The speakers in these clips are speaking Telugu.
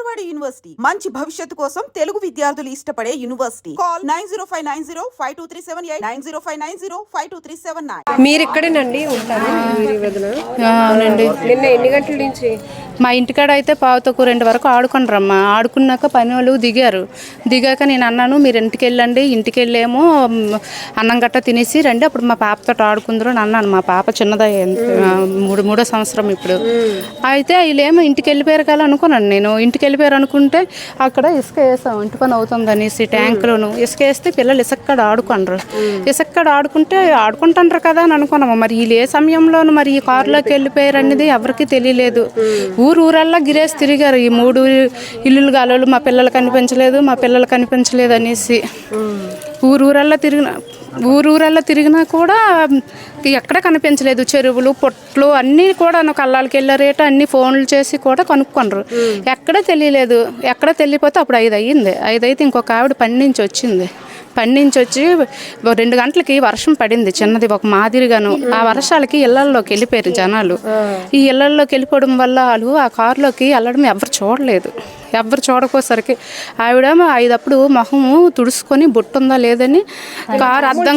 విజయవాడ యూనివర్సిటీ మంచి భవిష్యత్తు కోసం తెలుగు విద్యార్థులు ఇష్టపడే యూనివర్సిటీ. కాల్ 9059052378 9059052379. మీరు ఇక్కడేనండి ఉంటారు? అవునండి. నిన్న ఎన్ని గంటల నుంచి? మా ఇంటికాడ అయితే 1:15 వరకు ఆడుకుంటారమ్మా. ఆడుకున్నాక పని వాళ్ళు దిగాక నేను అన్నాను, మీరు ఇంటికి వెళ్ళండి, ఇంటికి వెళ్ళేమో అన్నం గట్ట తినేసి రండి, అప్పుడు మా పాపతో ఆడుకుందరు అని అన్నాను. మా పాప చిన్నదే, మూడో సంవత్సరం ఇప్పుడు. అయితే వీళ్ళేమో ఇంటికి వెళ్ళిపోయారు కదా అనుకున్నాను. నేను ఇంటికి వెళ్ళిపోయారు అనుకుంటే అక్కడ ఇసుక వేసాం, ఇంటి పని అవుతుంది అనేసి ట్యాంకులోను ఇసుక వేస్తే పిల్లలు ఇసుక్కడ ఆడుకుంటారు. ఇసుక్కడ ఆడుకుంటారు కదా అని అనుకున్నాము. మరి వీళ్ళు ఏ సమయంలోనూ మరి ఈ కారులోకి వెళ్ళిపోయారు అనేది ఎవరికి తెలియలేదు. ఊరల్లా గిరేసి తిరిగారు. ఈ 3 ఇల్లులు గాలోళ్ళు మా పిల్లలు కనిపించలేదు అనేసి ఊరల్లా తిరిగినా కూడా ఎక్కడ కనిపించలేదు. చెరువులు పొట్లు అన్నీ కూడా కళ్ళాలకి వెళ్ళారేట అన్ని ఫోన్లు చేసి కూడా కనుక్కొనరు. ఎక్కడ తెలియలేదు. ఎక్కడ తెలియపోతే అప్పుడు 5 అయ్యింది. 5 అయితే ఇంకొక ఆవిడ పని నుంచి వచ్చి 2 గంటలకి వర్షం పడింది చిన్నది, ఒక మాదిరిగాను. ఆ వర్షాలకి ఇళ్లల్లోకి వెళ్ళిపోయారు జనాలు. ఈ ఇళ్లల్లోకి వెళ్ళిపోవడం వల్ల వాళ్ళు ఆ కారులోకి వెళ్ళడం ఎవరు చూడకోసరికి ఆవిడేమో 5 అప్పుడు మొహము తుడుచుకొని బొట్టుందా లేదని కారు అద్దం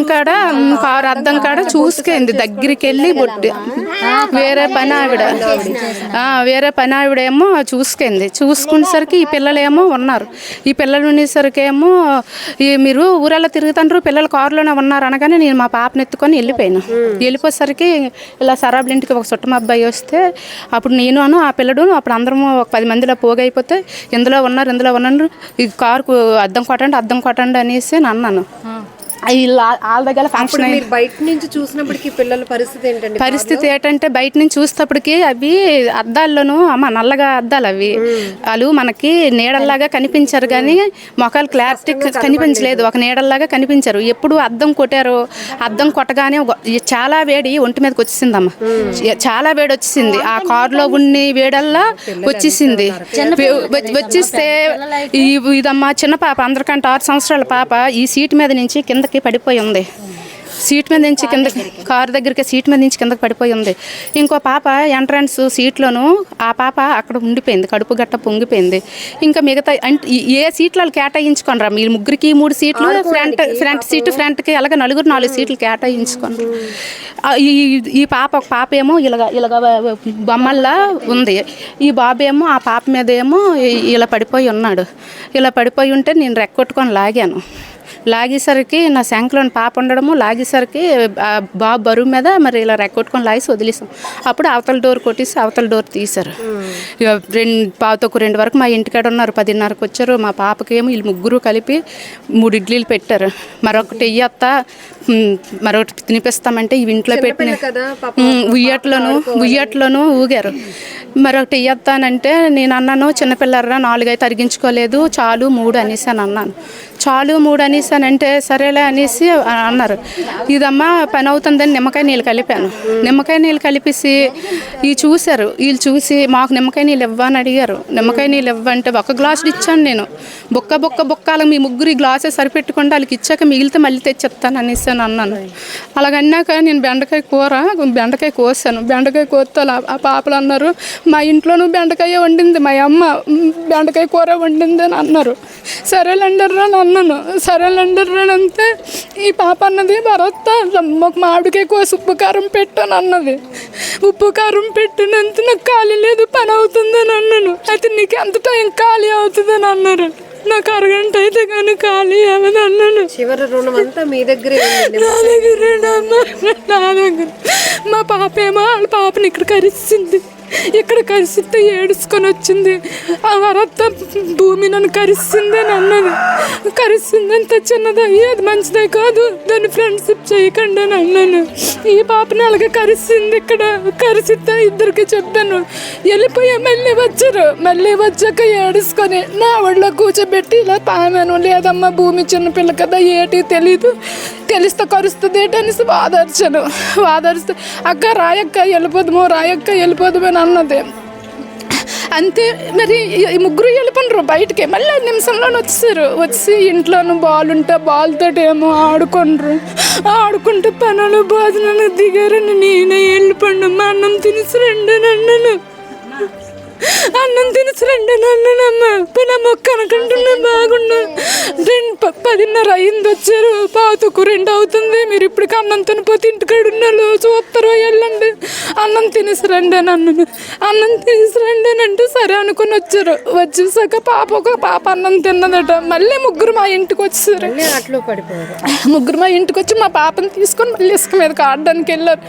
కాడ చూసుకుంది. దగ్గరికి వెళ్ళి బొట్టు వేరే పని ఆవిడేమో చూసుకునేసరికి ఈ పిల్లలేమో ఉన్నారు. ఈ పిల్లలు ఉండేసరికి ఏమో మీరు ఊరల్లా తిరుగుతుండ్రు, పిల్లలు కారులోనే ఉన్నారు అనగానే నేను మా పాపను ఎత్తుకొని వెళ్ళిపోయేసరికి ఇలా సరాబుల ఇంటికి ఒక చుట్టం అబ్బాయి వస్తే అప్పుడు నేను ఆ పిల్లడు అప్పుడు అందరము ఒక 10 మందిలో పోగైపోతే ఇందులో ఉన్నారు ఈ కారుకు అద్దం కొట్టండి అనేసి అన్నాను. వాళ్ళ దగ్గర ఫంక్షన్ బయట నుంచి చూసినప్పటికీ పిల్లల పరిస్థితి ఏంటంటే బయట నుంచి చూసేటప్పటికి అవి అద్దాల్లోనూ నల్లగా అద్దాలు అవి వాళ్ళు మనకి నీడల్లాగా కనిపించారు కానీ మొఖాలు క్లారిటీ కనిపించలేదు. ఒక నీడల్లాగా కనిపించారు. ఎప్పుడు అద్దం కొట్టగానే చాలా వేడి ఒంటి మీదకి వచ్చేసిందమ్మా. చాలా వేడి వచ్చేసింది. ఆ కారులో ఉన్ని వేడల్లా వచ్చేస్తే ఇదమ్మా చిన్న పాప, అందరికంటే 6 సంవత్సరాల పాప ఈ సీట్ మీద నుంచి కింద పడిపోయి ఉంది. కారు దగ్గరికి సీట్ మీద నుంచి కిందకి పడిపోయి ఉంది. ఇంకో పాప ఎంట్రన్స్ సీట్లోను ఆ పాప అక్కడ ఉండిపోయింది, కడుపు గట్ట పొంగిపోయింది. ఇంకా మిగతా ఏ సీట్లు వాళ్ళు కేటాయించుకోనరా, మీ ముగ్గురికి 3 సీట్లు ఫ్రంట్ సీటు ఫ్రంట్కి అలాగే 4 సీట్లు కేటాయించుకోండి. ఈ ఒక పాప ఏమో ఇలాగ బొమ్మల్లా ఉంది. ఈ బాబు ఏమో ఆ పాప మీద ఏమో ఇలా పడిపోయి ఉన్నాడు. ఇలా పడిపోయి ఉంటే నేను రెక్కొట్టుకొని లాగేసరికి నా శంఖలోని పాప ఉండడము, లాగేసరికి బాబు బరువు మీద మరి ఇలా రెక్కొట్టుకొని లాగేసి వదిలేసాం. అప్పుడు అవతల డోర్ కొట్టేసి అవతల డోర్ తీశారు. 2 వరకు మా ఇంటికాడ ఉన్నారు. 10:30కి వచ్చారు. మా పాపకి ఏమో వీళ్ళు ముగ్గురు కలిపి 3 ఇడ్లీలు పెట్టారు. మరొకటి మరొకటి తినిపిస్తామంటే ఇవి ఇంట్లో పెట్టిన ఉయ్యట్లోనూ ఊగారు. మరొకటి ఇయ్యత్తానంటే నేను అన్నాను, చిన్నపిల్లరా 4 అయితే అరిగించుకోలేదు, చాలు 3 అనేసి అన్నాను. చాలు 3 అనేసానంటే సరేలే అనేసి అన్నారు. ఇదమ్మా పని అవుతుందని నిమ్మకాయ నీళ్ళు కలిపాను. నిమ్మకాయ నీళ్ళు కలిపేసి వీళ్ళు చూసి మాకు నిమ్మకాయ నీళ్ళు ఇవ్వని అడిగారు. నిమ్మకాయ నీళ్ళు ఇవ్వంటే 1 గ్లాసులు ఇచ్చాను నేను. బొక్కలకు మీ ముగ్గురు ఈ గ్లాసే సరిపెట్టుకుంటే వాళ్ళకి ఇచ్చాక మిగిలితే మళ్ళీ తెచ్చిస్తాను అనేసి అన్నాను. అలాగన్నాక నేను బెండకాయ కోసాను. బెండకాయ కోస్తే ఆ పాపలు అన్నారు, మా ఇంట్లోనూ బెండకాయ వండింది, మా అమ్మ బెండకాయ కూర వండింది అని అన్నారు. సరేలేండర్రా అని అన్నాను. సరేలేండర్రా అంతే ఈ పాప అన్నది భరత్ ఒక మామిడికాయ కోసి ఉప్పు కారం పెట్టాను అన్నది. ఉప్పు కారం పెట్టినంత నాకు ఖాళీ లేదు, పని అవుతుందని అన్నాను. అయితే నీకు ఎంత టైం ఖాళీ అవుతుందని అన్నారు. నాకు 1 గంట అయితే కానీ ఖాళీ అవ్వదు అన్నాను. చివరి రుణం అంతా మీ దగ్గరే? నా దగ్గర మా పాప ఏమో వాళ్ళ పాపని ఇక్కడ కరిస్తే ఏడుచుకొని వచ్చింది. ఆ వరత్త భూమి నన్ను కరిస్తుంది అని అన్నది. కరిస్తుంది అంత చిన్నది, అది మంచిదే కాదు, దాన్ని ఫ్రెండ్షిప్ చేయకండి అని అన్నాను. ఈ పాపని అలాగే కరిస్తుంది. ఇక్కడ కరిసిద్దా 2కి చెప్పాను. వెళ్ళిపోయా. మళ్ళీ వచ్చాక ఏడుచుకొని నా ఒళ్ళో కూర్చోబెట్టి ఇలా పామాను. లేదమ్మా భూమి చిన్నపిల్ల కదా, ఏటి తెలిస్తే కరుస్తుంది ఏంటనేసి వాదరిస్తే అక్క రాయక్క వెళ్ళిపోదాము అని అన్నది. అంతే. మరి ఈ ముగ్గురు వెళ్ళిపోయినారు బయటికి. మళ్ళీ 5 నిమిషంలోనే వచ్చి ఇంట్లోనూ బాల్ ఉంటే బాల్తో ఏమో ఆడుకుంటూ పనులు భోజనాలు దిగారని నేనే వెళ్ళిపోండి, మా అన్నం తినేసి రండి అన్నాను. అన్నం తినసరండి నన్నమ్మ పునః మొక్క అనుకుంటున్నా బాగున్నా 10:30 అయింది వచ్చారు పాతకు 2 అవుతుంది మీరు ఇప్పటికి అన్నం తినిపోతే ఇంటికాడ ఉన్నాళ్ళు చూస్తారో వెళ్ళండి అన్నం తినేసరండి నన్ను అన్నం తినేసరండి అని అంటే సరే అనుకుని వచ్చారు. వచ్చేసాక ఒక పాప అన్నం తిన్నదట. మళ్ళీ ముగ్గురు మా ఇంటికి వచ్చేసారు. ముగ్గురు మా ఇంటికి వచ్చి మా పాపని తీసుకొని మళ్ళీ ఇసుక మీదకి ఆడడానికి వెళ్ళారు.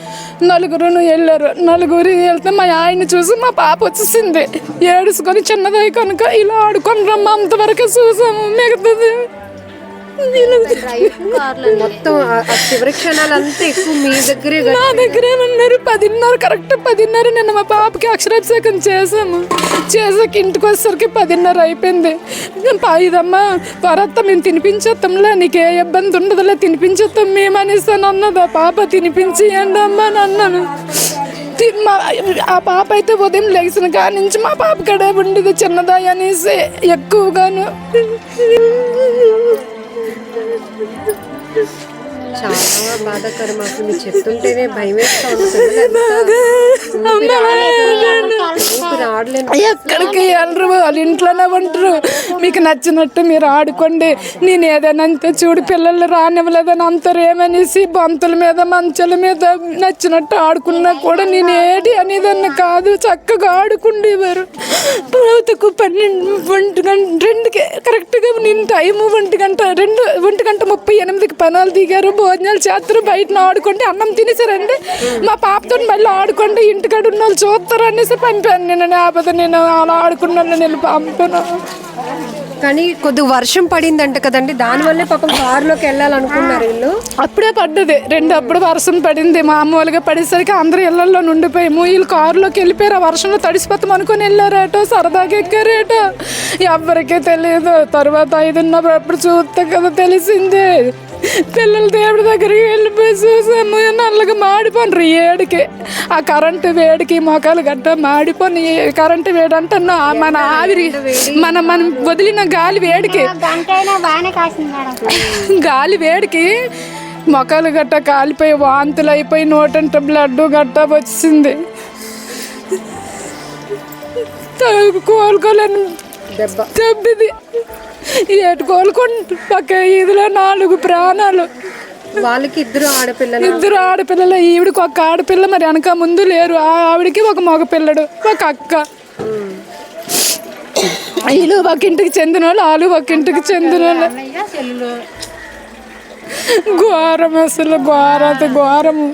నలుగురు వెళ్తే మా ఆయన్ని చూసి మా పాప వచ్చేసింది ఏడుసుకొని చిన్నదై కనుక ఇలా ఆడుకొని రమ్మ అంతవరకే చూసాము. మిగతాది మొత్తం చివరి క్షణాలంతా ఎక్కువ మీ దగ్గరే నా దగ్గరే ఉన్నారు. 10:30 కరెక్ట్ 10:30 నిన్న మా పాపకి అక్షరాభిషేకం చేసాము. చేసాక ఇంటికి వచ్చేసరికి 10:30 అయిపోయింది. ఇదమ్మా త్వరత్త మేము తినిపించేస్తాంలే నీకు ఏ ఇబ్బంది ఉండదులే తినిపించేస్తాం మేము అనేసాను అన్నది. ఆ పాప తినిపించేయండి అమ్మా అని అన్నాను. ఆ పాప అయితే ఉదయం లేచిన కాడి నుంచి మా పాప కడే ఉండేది చిన్నదాయి అనేసి ఎక్కువగాను. చాలా బాధాకరం. అసలు మీరు చెప్తుంటేనే భయం వేస్తా ఉంది. ఎక్కడికి వెళ్ళరు వాళ్ళ ఇంట్లోనే ఉంటారు. మీకు నచ్చినట్టు మీరు ఆడుకోండి నేను ఏదైనా అంతే చూడు పిల్లలు రానివ్వలేదని అంటారు ఏమనేసి బంతుల మీద మంచాల మీద నచ్చినట్టు ఆడుకున్నా కూడా నేను ఏది అనేదాన్ని కాదు. చక్కగా ఆడుకుండేవారు. ప్రభుత్వకు 2కి కరెక్ట్గా నేను టైము 1:38కి పనాలు దిగారు భోజనాలు చేస్తారు బయట ఆడుకుంటే అన్నం తినేసారండి. మా పాపతో మళ్ళీ ఆడుకుంటే ఇంటికాడ ఉన్న వాళ్ళు చూస్తారు అనేసి పంపాను నేను. లేకపోతే నేను అలా ఆడుకున్నాను నేను పంపాను. కానీ కొద్దిగా వర్షం పడిందంట కదండి దానివల్లే పాపం కారులోకి వెళ్ళాలనుకున్నారు వీళ్ళు. అప్పుడే పడ్డది 2 అప్పుడు వర్షం పడింది. మామూలుగా పడేసరికి అందరూ ఇళ్లలో నుండిపోయాము. వీళ్ళు కారులోకి వెళ్ళిపోయారు. ఆ వర్షంలో తడిసిపోతాం అనుకుని వెళ్ళారేటో సరదాగా ఎక్కారేటో ఎవరికీ తెలియదు. తర్వాత 5:30 అప్పుడు చూస్తే కదా తెలిసింది. పిల్లలు దేవుడి దగ్గరికి వెళ్ళిపోయి చూసాము నల్లగా మాడిపోండ్రు ఏడికి. ఆ కరెంటు వేడికి మొక్కలు గట్ట మాడిపోయి కరెంటు వేడి అంటే మన ఆవిరి మనం వదిలిన గాలి వేడికి మొక్కలు గట్ట కాలిపోయి వాంతులు అయిపోయి నోటంట బ్లడ్ గట్ట వచ్చింది. కోలుకోలేని దెబ్బది ఏటు కోలుకుంటు పక్క ఇదిలో 4 ప్రాణాలు. వాళ్ళకి 2 ఆడపిల్లలు ఈవిడికి ఒక ఆడపిల్ల మరి వెనక ముందు లేరు. ఆవిడికి ఒక మగ పిల్లడు ఒక అక్క. వీళ్ళు ఒక ఇంటికి చెందిన వాళ్ళు వాళ్ళు ఒక ఇంటికి చెందిన వాళ్ళు. ఘోరం అసలు ఘోరము.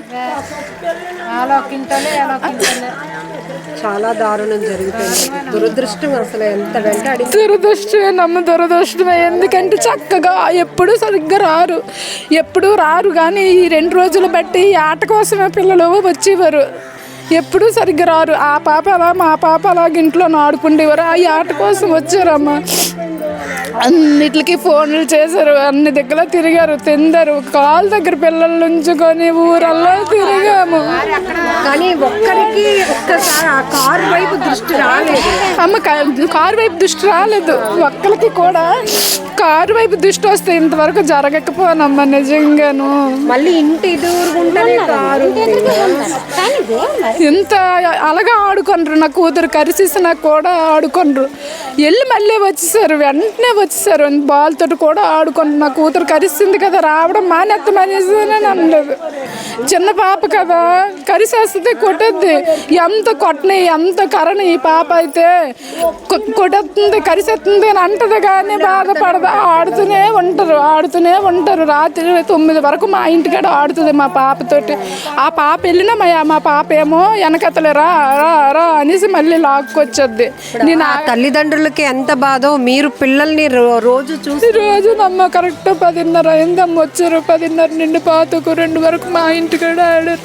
చాలా దారుణం జరుగుతుంది. దురదృష్టం అసలు ఎంత వెంటాడి దురదృష్టమే. ఎందుకంటే చక్కగా ఎప్పుడు సరిగ్గా రారు కానీ ఈ 2 రోజులు బట్టి ఈ ఆట కోసమే పిల్లలు వచ్చేవారు. ఎప్పుడు సరిగ్గా రారు. ఆ పాప అలా మా పాప అలాగ ఇంట్లో ఆడుకుండేవారు. ఆ ఆట కోసం వచ్చారమ్మ. అన్నిటికి ఫోన్లు చేశారు. అన్ని దగ్గర తిరిగారు తిందరు కాలు దగ్గర పిల్లలు ఉంచుకొని ఊరల్లా తిరిగాము. కానీ ఒక్కరికి ఒక్కసారి ఆ కారు వైపు దృష్టి రాలేదు. అమ్మ కారు వైపు దృష్టి రాలేదు. ఒక్కరికి కూడా కారు వైపు దృష్టి వస్తే ఇంతవరకు జరగకపోనమ్మా నిజంగాను. మళ్ళీ ఇంటి ఎదురుగుంటనే కారు. ఎంత అలాగా ఆడుకుండ్రు. నా కూతురు కరిసేసినా కూడా ఆడుకుండ్రు. వెళ్ళి మళ్ళీ వచ్చేసారు. వెంటనే వచ్చేసారు. బాల్తో కూడా ఆడుకుంటు. నా కూతురు కరిసింది కదా రావడం మానేస్తామనేసి అనలేదు. చిన్న పాప కదా కరిసేస్తుంది కొట్టద్ది. ఎంత కొట్టని ఎంత కరని ఈ పాప అయితే కొట్టేస్తుంది కరిసేస్తుంది అని అంటది కానీ బాధపడదు. ఆడుతూనే ఉంటారు. రాత్రి 9 వరకు మా ఇంటికాడ ఆడుతుంది మా పాపతోటి. ఆ పాప వెళ్ళినా మా పాప ఏమో వెనకతలే రా అనేసి మళ్ళీ లాక్కొచ్చొద్ది. నేను ఆ తల్లిదండ్రులకి ఎంత బాధో. మీరు పిల్లల్ని రోజు నమ్మ కరెక్ట్ 10:30 అయిందమ్మ వచ్చారు. 10:30 నుండి పాతకు 2 వరకు మా ఇంటికాడ ఆడారు.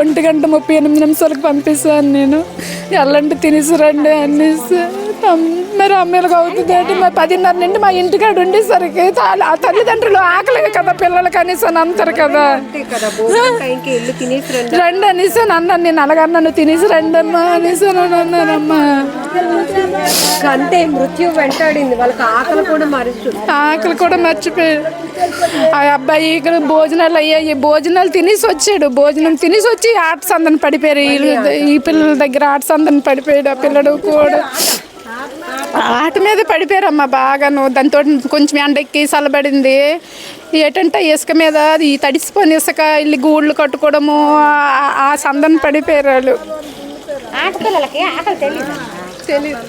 1:38 పంపిస్తాను నేను. ఎల్లంటే తినేసి రండి అనేసి మరి అమ్మేలకు అవుతుంది అంటే మరి 10:30 నుండి మా ఇంటికాడ ఉండేసరికి ఆ తల్లిదండ్రులు ఆకలి కదా పిల్లలు కనీసం అంటారు కదా. రండి అనేసి అన్నాను, నేను అలాగన్నాను, తినేసి రండి అమ్మా అనేసి అన్నానమ్మా. అంతే మృత్యు వెంటాడింది వాళ్ళకి, ఆకలి కూడా మర్చిపోయాడు. ఆ అబ్బాయి ఇక్కడ భోజనాలు అయ్యాయి, భోజనాలు తినేసి వచ్చాడు, భోజనం తినేసి వచ్చి ఆట సందన పడిపోయారు. ఈ పిల్లల దగ్గర ఆట సందన పడిపోయాడు. ఆ పిల్లడు కూడా ఆట మీద పడిపోయారమ్మా బాగాను. దాంతో కొంచెం ఎండెక్కి చల్లబడింది. ఏంటంటే ఇసుక మీద ఈ తడిసిపోయిన ఇసుక ఇల్లు గూళ్ళు కట్టుకోవడము, ఆ సందన పడిపోయారు వాళ్ళు. తెలీదు.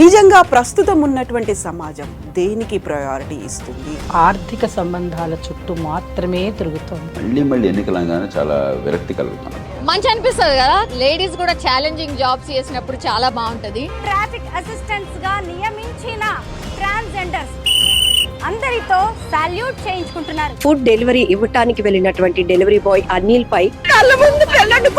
నిజంగా ప్రస్తుతం ఉన్నటువంటి సమాజం దేనికి ప్రయారిటీ ఇస్తుంది? ఆర్థిక సంబంధాల చుట్టూ మాత్రమే తిరుగుతోంది. మళ్ళీ ఎన్నికలంగానే చాలా విరక్తి కలుగుతున్నాం. మంచి అనిపిస్తుంది కదా, లేడీస్ కూడా ఛాలెంజింగ్ జాబ్స్ చేసినప్పుడు చాలా బాగుంటది. ట్రాఫిక్ అసిస్టెంట్స్ గా నియమించిన ట్రాన్స్జెండర్స్ అందరితో సాల్యూట్ చేయించుకుంటున్నారు. ఫుడ్ డెలివరీ ఇవ్వటానికి వెళ్ళినటువంటి డెలివరీ బాయ్ అనిల్ పై కళ్ళ ముందు పెళ్ళండి